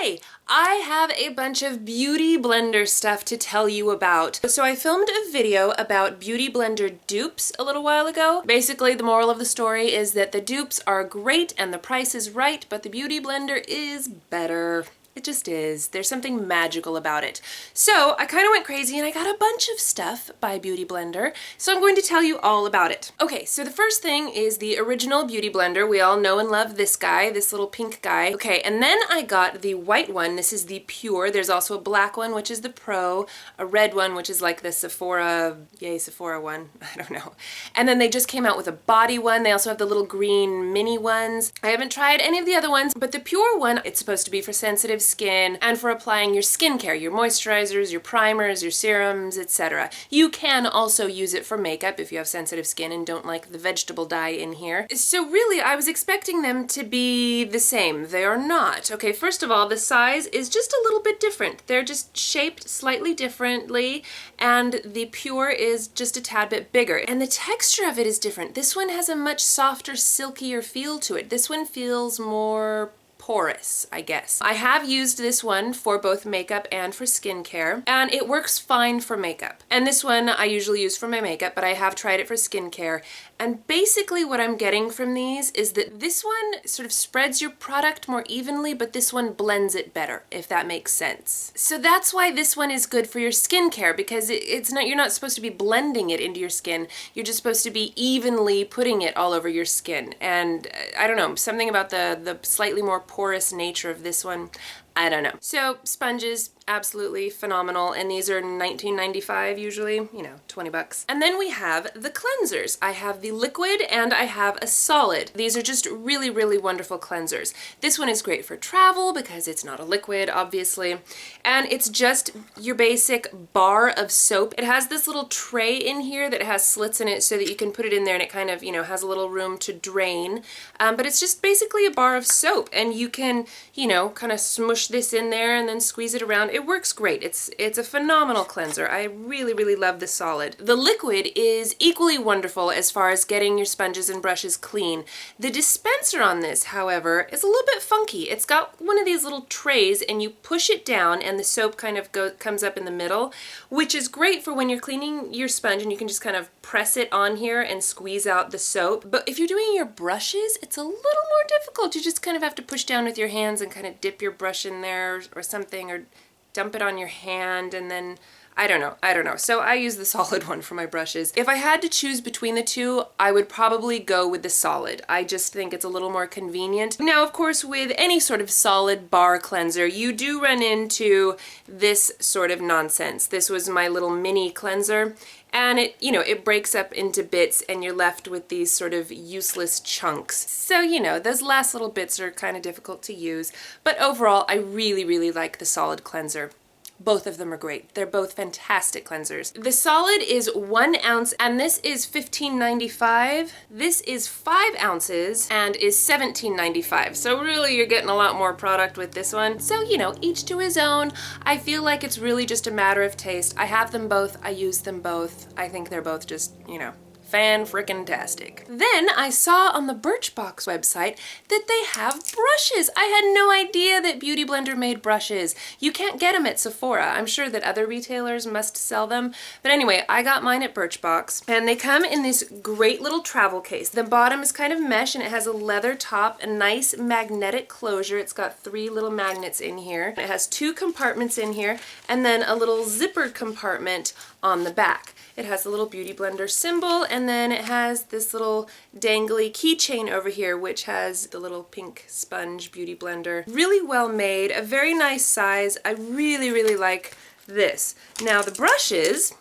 Hey, I have a bunch of beauty blender stuff to tell you about. So I filmed a video about beauty blender dupes a little while ago. Basically, the moral of the story is that the dupes are great and the price is right, but the beauty blender is better. It just is. There's something magical about it. So I kind of went crazy and I got a bunch of stuff by Beauty Blender. So I'm going to tell you all about it. Okay, so the first thing is the original Beauty Blender. We all know and love this guy, this little pink guy. Okay, and then I got the white one. This is the Pure. There's also a black one, which is the Pro, a red one, which is like the Sephora, yay, Sephora one. I don't know. And then they just came out with a body one. They also have the little green mini ones. I haven't tried any of the other ones, but the Pure one, it's supposed to be for sensitive skin and for applying your skincare, your moisturizers, your primers, your serums, etc. You can also use it for makeup if you have sensitive skin and don't like the vegetable dye in here. So really, I was expecting them to be the same. They are not. Okay, first of all, the size is just a little bit different. They're just shaped slightly differently, and the Pure is just a tad bit bigger. And the texture of it is different. This one has a much softer, silkier feel to it. This one feels more porous, I guess. I have used this one for both makeup and for skincare, and it works fine for makeup. And this one I usually use for my makeup, but I have tried it for skincare. And basically what I'm getting from these is that this one sort of spreads your product more evenly, but this one blends it better, if that makes sense. So that's why this one is good for your skincare, because you're not supposed to be blending it into your skin. You're just supposed to be evenly putting it all over your skin. And I don't know, something about the slightly more porous nature of this one, I don't know. So sponges, absolutely phenomenal, and these are $19.95 usually, you know, 20 bucks. And then we have the cleansers. I have the liquid and I have a solid. These are just really, really wonderful cleansers. This one is great for travel because it's not a liquid, obviously, and it's just your basic bar of soap. It has this little tray in here that has slits in it so that you can put it in there and it kind of, you know, has a little room to drain, but it's just basically a bar of soap, and you can, you know, kind of smush this in there and then squeeze it around. It works great. It's a phenomenal cleanser. I really, really love the solid. The liquid is equally wonderful as far as getting your sponges and brushes clean. The dispenser on this, however, is a little bit funky. It's got one of these little trays and you push it down and the soap kind of comes up in the middle, which is great for when you're cleaning your sponge and you can just kind of press it on here and squeeze out the soap. But if you're doing your brushes, it's a little more difficult. You just kind of have to push down with your hands and kind of dip your brush in there or something, or dump it on your hand, and then I don't know. So I use the solid one for my brushes. If I had to choose between the two, I would probably go with the solid. I just think it's a little more convenient. Now, of course, with any sort of solid bar cleanser, you do run into this sort of nonsense. This was my little mini cleanser, and it, you know, it breaks up into bits and you're left with these sort of useless chunks. So, you know, those last little bits are kind of difficult to use, but overall, I really, really like the solid cleanser. Both of them are great. They're both fantastic cleansers. The solid is 1 ounce and this is $15.95. This is 5 ounces and is $17.95. So really you're getting a lot more product with this one. So, you know, each to his own. I feel like it's really just a matter of taste. I have them both. I use them both. I think they're both just, you know, fan-frickin-tastic. Then I saw on the Birchbox website that they have brushes. I had no idea that Beauty Blender made brushes. You can't get them at Sephora. I'm sure that other retailers must sell them. But anyway, I got mine at Birchbox, and they come in this great little travel case. The bottom is kind of mesh and it has a leather top, a nice magnetic closure. It's got 3 little magnets in here. It has 2 compartments in here and then a little zippered compartment on the back. It has a little Beauty Blender symbol, and then it has this little dangly keychain over here which has the little pink sponge Beauty Blender. Really well made, a very nice size. I really, really like this. Now the brushes,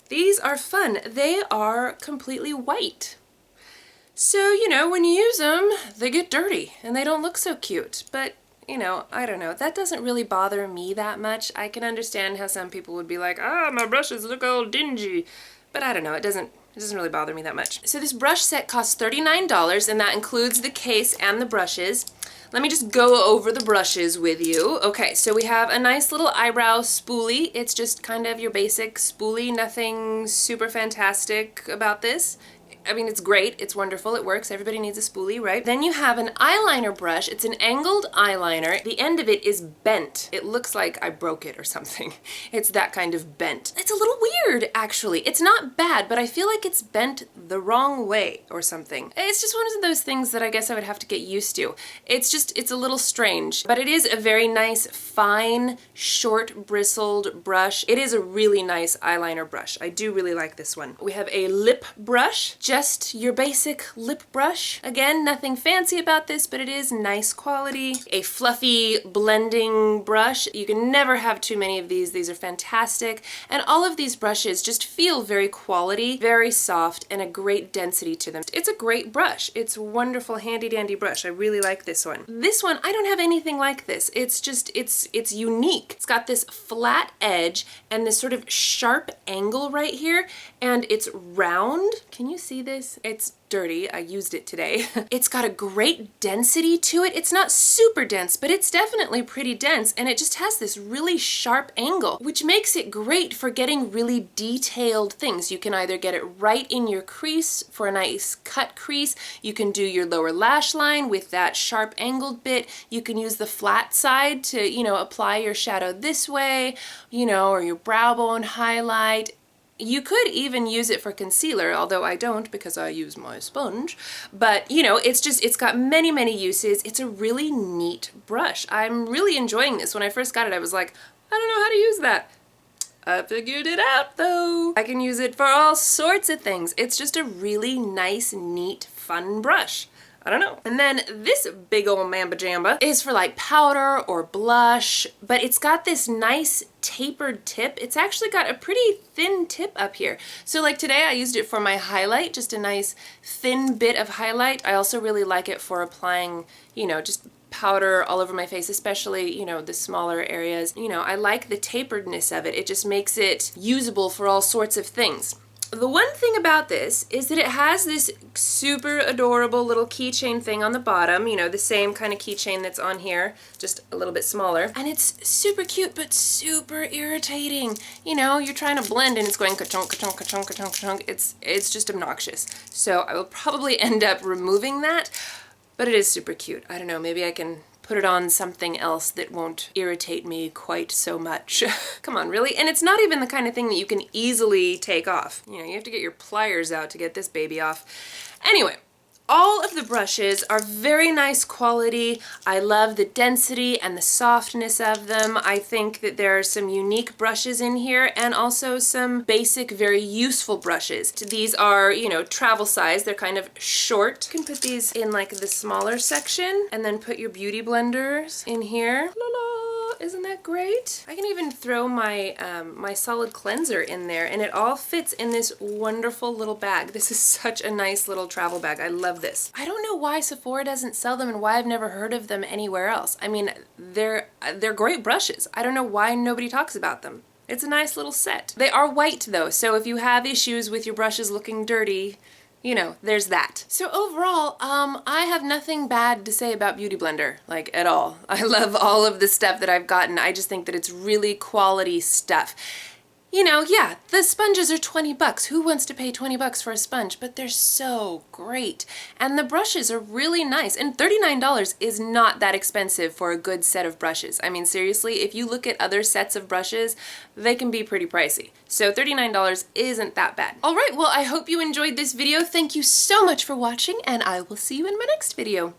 these are fun. They are completely white. So, you know, when you use them, they get dirty and they don't look so cute. But you know, I don't know. That doesn't really bother me that much. I can understand how some people would be like, ah, my brushes look all dingy. But I don't know, it doesn't really bother me that much. So this brush set costs $39, and that includes the case and the brushes. Let me just go over the brushes with you. Okay, so we have a nice little eyebrow spoolie. It's just kind of your basic spoolie, nothing super fantastic about this. I mean, it's great, it's wonderful, it works, everybody needs a spoolie, right? Then you have an eyeliner brush. It's an angled eyeliner. The end of it is bent. It looks like I broke it or something. It's that kind of bent. It's a little weird, actually. It's not bad, but I feel like it's bent the wrong way or something. It's just one of those things that I guess I would have to get used to. It's a little strange, but it is a very nice, fine, short, bristled brush. It is a really nice eyeliner brush. I do really like this one. We have a lip brush, just your basic lip brush. Again, nothing fancy about this, but it is nice quality. A fluffy blending brush. You can never have too many of these. These are fantastic. And all of these brushes just feel very quality, very soft, and a great density to them. It's a great brush. It's a wonderful, handy dandy brush. I really like this one. This one, I don't have anything like this. It's just, it's unique. It's got this flat edge and this sort of sharp angle right here, and it's round. Can you see this? It's dirty. I used it today. It's got a great density to it. It's not super dense, but it's definitely pretty dense, and it just has this really sharp angle, which makes it great for getting really detailed things. You can either get it right in your crease for a nice cut crease. You can do your lower lash line with that sharp angled bit. You can use the flat side to, you know, apply your shadow this way, you know, or your brow bone highlight. You could even use it for concealer, although I don't because I use my sponge. But, you know, it's got many, many uses. It's a really neat brush. I'm really enjoying this. When I first got it, I was like, I don't know how to use that. I figured it out, though. I can use it for all sorts of things. It's just a really nice, neat, fun brush. I don't know. And then this big old mamba jamba is for like powder or blush, but it's got this nice tapered tip. It's actually got a pretty thin tip up here. So like today I used it for my highlight, just a nice thin bit of highlight. I also really like it for applying, you know, just powder all over my face, especially, you know, the smaller areas. You know, I like the taperedness of it. It just makes it usable for all sorts of things. The one thing about this is that it has this super adorable little keychain thing on the bottom, you know, the same kind of keychain that's on here, just a little bit smaller. And it's super cute, but super irritating. You know, you're trying to blend and it's going ka-chunk, ka-chunk, ka-chunk, ka-chunk, ka-chunk. It's just obnoxious. So I will probably end up removing that, but it is super cute. I don't know, maybe I can put it on something else that won't irritate me quite so much. Come on, really? And it's not even the kind of thing that you can easily take off. You know, you have to get your pliers out to get this baby off. Anyway, all of the brushes are very nice quality. I love the density and the softness of them. I think that there are some unique brushes in here and also some basic, very useful brushes. These are, you know, travel size. They're kind of short. You can put these in like the smaller section and then put your beauty blenders in here. La la. Isn't that great? I can even throw my my solid cleanser in there, and it all fits in this wonderful little bag. This is such a nice little travel bag. I love this. I don't know why Sephora doesn't sell them and why I've never heard of them anywhere else. I mean, they're great brushes. I don't know why nobody talks about them. It's a nice little set. They are white though, so if you have issues with your brushes looking dirty, you know, there's that. So overall, I have nothing bad to say about Beauty Blender, like at all. I love all of the stuff that I've gotten. I just think that it's really quality stuff. You know, yeah, the sponges are 20 bucks. Who wants to pay 20 bucks for a sponge? But they're so great. And the brushes are really nice. And $39 is not that expensive for a good set of brushes. I mean, seriously, if you look at other sets of brushes, they can be pretty pricey. So $39 isn't that bad. All right, well, I hope you enjoyed this video. Thank you so much for watching, and I will see you in my next video.